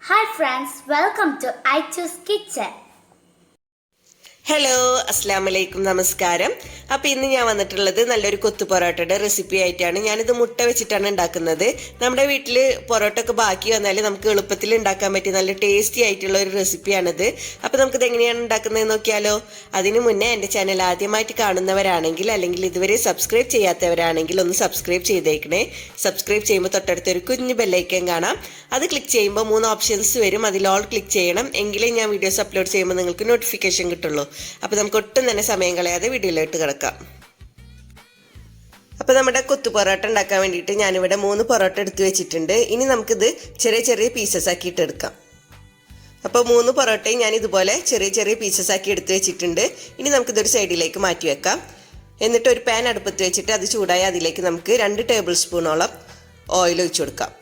Hi friends, welcome to I Choose Kitchen. Hello അസ്സലാമലൈക്കും നമസ്കാരം. അപ്പോൾ ഇന്ന് ഞാൻ വന്നിട്ടുള്ളത് നല്ലൊരു കൊത്തു പൊറോട്ടയുടെ റെസിപ്പി ആയിട്ടാണ്. ഞാനിത് മുട്ട വെച്ചിട്ടാണ് ഉണ്ടാക്കുന്നത്. നമ്മുടെ വീട്ടിൽ പൊറോട്ട ഒക്കെ ബാക്കി വന്നാൽ നമുക്ക് എളുപ്പത്തിൽ ഉണ്ടാക്കാൻ പറ്റിയ നല്ല ടേസ്റ്റി ആയിട്ടുള്ള ഒരു റെസിപ്പിയാണിത്. അപ്പോൾ നമുക്കിത് എങ്ങനെയാണ് ഉണ്ടാക്കുന്നത് നോക്കിയാലോ. അതിനു മുന്നേ എൻ്റെ ചാനൽ ആദ്യമായിട്ട് കാണുന്നവരാണെങ്കിൽ അല്ലെങ്കിൽ ഇതുവരെ സബ്സ്ക്രൈബ് ചെയ്യാത്തവരാണെങ്കിൽ ഒന്ന് സബ്സ്ക്രൈബ് ചെയ്തേക്കണേ. സബ്സ്ക്രൈബ് ചെയ്യുമ്പോൾ തൊട്ടടുത്തൊരു കുഞ്ഞു ബെല്ലൈക്കൻ കാണാം. അത് ക്ലിക്ക് ചെയ്യുമ്പോൾ 3 ഓപ്ഷൻസ് വരും. അതിൽ ഓൾ ക്ലിക്ക് ചെയ്യണം. എങ്കിലേ ഞാൻ വീഡിയോസ് അപ്ലോഡ് ചെയ്യുമ്പോൾ നിങ്ങൾക്ക് നോട്ടിഫിക്കേഷൻ കിട്ടുള്ളൂ. അപ്പോൾ നമുക്ക് ഒട്ടും തന്നെ സമയം കളയാതെ വീഡിയോയിലോട്ട് കിടക്കാം. അപ്പോൾ നമ്മുടെ കൊത്തു പൊറോട്ട ഉണ്ടാക്കാൻ വേണ്ടിയിട്ട് ഞാനിവിടെ 3 പൊറോട്ട എടുത്ത് വെച്ചിട്ടുണ്ട്. ഇനി നമുക്കിത് ചെറിയ ചെറിയ പീസസ് ആക്കിയിട്ട് എടുക്കാം. അപ്പോൾ 3 പൊറോട്ടയും ഞാൻ ഇതുപോലെ ചെറിയ ചെറിയ പീസസ് ആക്കി എടുത്ത് വെച്ചിട്ടുണ്ട്. ഇനി നമുക്കിതൊരു സൈഡിലേക്ക് മാറ്റി വെക്കാം. എന്നിട്ട് ഒരു പാൻ അടുപ്പത്ത് വെച്ചിട്ട് അത് ചൂടായി അതിലേക്ക് നമുക്ക് 2 ടേബിൾ സ്പൂണോളം ഓയിൽ ഒഴിച്ചു കൊടുക്കാം.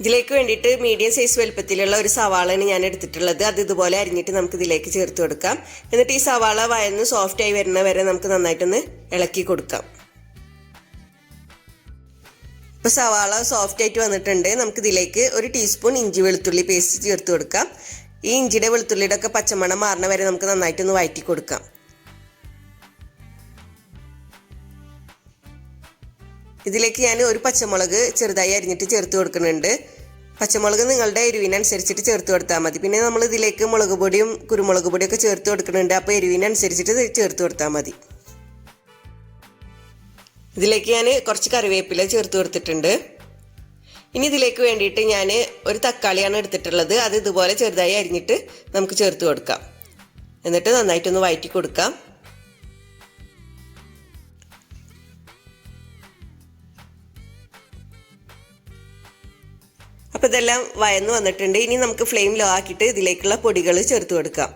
ഇതിലേക്ക് വേണ്ടിയിട്ട് മീഡിയം സൈസ് വലുപ്പത്തിലുള്ള ഒരു സവാളയാണ് ഞാൻ എടുത്തിട്ടുള്ളത്. അത് ഇതുപോലെ അരിഞ്ഞിട്ട് നമുക്ക് ഇതിലേക്ക് ചേർത്ത് കൊടുക്കാം. എന്നിട്ട് ഈ സവാള വഴന്ന് സോഫ്റ്റ് ആയി വരുന്ന വരെ നമുക്ക് നന്നായിട്ടൊന്ന് ഇളക്കി കൊടുക്കാം. ഇപ്പോൾ സവാള സോഫ്റ്റ് ആയിട്ട് വന്നിട്ടുണ്ട്. നമുക്ക് ഇതിലേക്ക് 1 ടീസ്പൂൺ ഇഞ്ചി വെളുത്തുള്ളി പേസ്റ്റ് ചേർത്ത് കൊടുക്കാം. ഈ ഇഞ്ചിയുടെ വെളുത്തുള്ളിയുടെ ഒക്കെ പച്ചമണം മാറുന്ന വരെ നമുക്ക് നന്നായിട്ടൊന്ന് വഴറ്റി കൊടുക്കാം. ഇതിലേക്ക് ഞാൻ ഒരു പച്ചമുളക് ചെറുതായി അരിഞ്ഞിട്ട് ചേർത്ത് കൊടുക്കുന്നുണ്ട്. പച്ചമുളക് നിങ്ങളുടെ എരിവിനനുസരിച്ചിട്ട് ചേർത്ത് കൊടുത്താൽ മതി. പിന്നെ നമ്മൾ ഇതിലേക്ക് മുളക് പൊടിയും കുരുമുളക് പൊടിയൊക്കെ ചേർത്ത് കൊടുക്കുന്നുണ്ട്. അപ്പോൾ എരിവിനനുസരിച്ചിട്ട് ചേർത്ത് കൊടുത്താൽ മതി. ഇതിലേക്ക് ഞാൻ കുറച്ച് കറിവേപ്പില ചേർത്ത് കൊടുത്തിട്ടുണ്ട്. ഇനി ഇതിലേക്ക് വേണ്ടിയിട്ട് ഞാൻ ഒരു തക്കാളിയാണ് എടുത്തിട്ടുള്ളത്. അത് ഇതുപോലെ ചെറുതായി അരിഞ്ഞിട്ട് നമുക്ക് ചേർത്ത് കൊടുക്കാം. എന്നിട്ട് നന്നായിട്ടൊന്ന് വഴറ്റി കൊടുക്കാം. അപ്പോൾ ഇതെല്ലാം വഴന്ന് വന്നിട്ടുണ്ട്. ഇനി നമുക്ക് ഫ്ലെയിം ലോ ആക്കിയിട്ട് ഇതിലേക്കുള്ള പൊടികൾ ചേർത്ത് കൊടുക്കാം.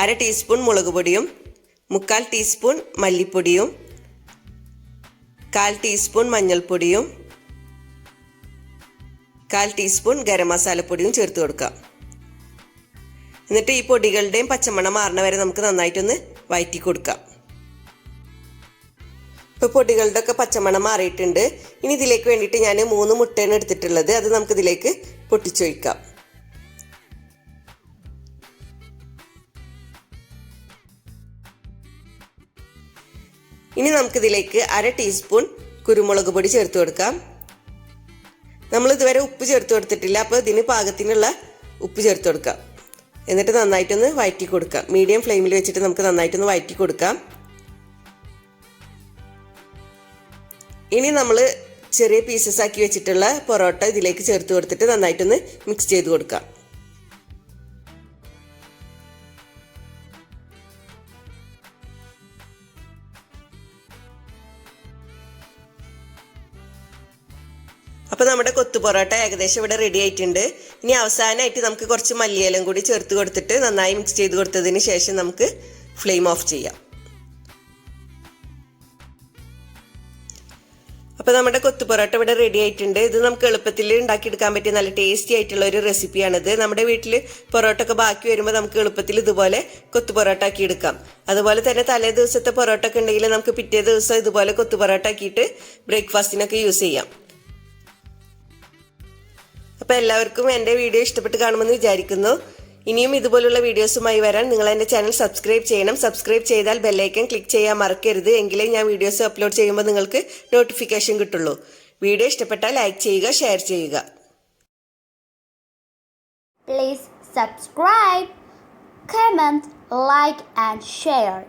1/2 ടീസ്പൂൺ മുളക് പൊടിയും 1/4 ടീസ്പൂൺ മല്ലിപ്പൊടിയും 1/4 ടീസ്പൂൺ മഞ്ഞൾപ്പൊടിയും 1/4 ടീസ്പൂൺ ഗരം മസാലപ്പൊടിയും ചേർത്ത് കൊടുക്കാം. എന്നിട്ട് ഈ പൊടികളുടെയും പച്ചമണം മാറുന്ന വരെ നമുക്ക് നന്നായിട്ടൊന്ന് വഴറ്റി കൊടുക്കാം. ഇപ്പോൾ പൊടികളുടെ ഒക്കെ പച്ചമണം മാറിയിട്ടുണ്ട്. ഇനി ഇതിലേക്ക് വേണ്ടിയിട്ട് ഞാൻ 3 മുട്ടയാണ് എടുത്തിട്ടുള്ളത്. അത് നമുക്കിതിലേക്ക് പൊട്ടിച്ചൊഴിക്കാം. ഇനി നമുക്കിതിലേക്ക് 1/2 ടീസ്പൂൺ കുരുമുളക് പൊടി ചേർത്ത് കൊടുക്കാം. നമ്മൾ ഇതുവരെ ഉപ്പ് ചേർത്ത് കൊടുത്തിട്ടില്ല. അപ്പോൾ ഇതിന് പാകത്തിനുള്ള ഉപ്പ് ചേർത്ത് കൊടുക്കാം. എന്നിട്ട് നന്നായിട്ടൊന്ന് വഴറ്റി കൊടുക്കാം. മീഡിയം ഫ്ലെയിമിൽ വെച്ചിട്ട് നമുക്ക് നന്നായിട്ടൊന്ന് വഴറ്റി കൊടുക്കാം. ഇനി നമ്മൾ ചെറിയ പീസസ് ആക്കി വെച്ചിട്ടുള്ള പൊറോട്ട ഇതിലേക്ക് ചേർത്ത് കൊടുത്തിട്ട് നന്നായിട്ടൊന്ന് മിക്സ് ചെയ്ത് കൊടുക്കാം. അപ്പോൾ നമ്മുടെ കൊത്തു പൊറോട്ട ഏകദേശം ഇവിടെ റെഡി ആയിട്ടുണ്ട്. ഇനി അവസാനമായിട്ട് നമുക്ക് കുറച്ച് മല്ലിയിലയും കൂടി ചേർത്ത് കൊടുത്തിട്ട് നന്നായി മിക്സ് ചെയ്ത് കൊടുത്തതിന് ശേഷം നമുക്ക് ഫ്ലെയിം ഓഫ് ചെയ്യാം. അപ്പോൾ നമ്മുടെ കൊത്തു പൊറോട്ട ഇവിടെ റെഡി ആയിട്ടുണ്ട്. ഇത് നമുക്ക് എളുപ്പത്തിൽ ഉണ്ടാക്കിയെടുക്കാൻ പറ്റിയ നല്ല ടേസ്റ്റി ആയിട്ടുള്ള ഒരു റെസിപ്പിയാണിത്. നമ്മുടെ വീട്ടിൽ പൊറോട്ട ഒക്കെ ബാക്കി വരുമ്പോൾ നമുക്ക് എളുപ്പത്തിൽ ഇതുപോലെ കൊത്തു പൊറോട്ട ആക്കി എടുക്കാം. അതുപോലെ തന്നെ തലേ ദിവസത്തെ പൊറോട്ട ഒക്കെ ഉണ്ടെങ്കിൽ നമുക്ക് പിറ്റേ ദിവസം ഇതുപോലെ കൊത്തു പൊറോട്ട ആക്കിയിട്ട് ബ്രേക്ക്ഫാസ്റ്റിനൊക്കെ യൂസ് ചെയ്യാം. അപ്പോൾ എല്ലാവർക്കും എൻ്റെ വീഡിയോ ഇഷ്ടപ്പെട്ട് കാണുമെന്ന് വിചാരിക്കുന്നു. ഇനിയും ഇതുപോലുള്ള വീഡിയോസുമായി വരാൻ നിങ്ങൾ എൻ്റെ ചാനൽ സബ്സ്ക്രൈബ് ചെയ്യണം. സബ്സ്ക്രൈബ് ചെയ്താൽ ബെല്ലൈക്കൻ ക്ലിക്ക് ചെയ്യാൻ മറക്കരുത്. എങ്കിലേ ഞാൻ വീഡിയോസ് അപ്ലോഡ് ചെയ്യുമ്പോൾ നിങ്ങൾക്ക് നോട്ടിഫിക്കേഷൻ കിട്ടുള്ളൂ. വീഡിയോ ഇഷ്ടപ്പെട്ടാൽ ലൈക്ക് ചെയ്യുക, ഷെയർ ചെയ്യുക. Please subscribe, comment, like and share.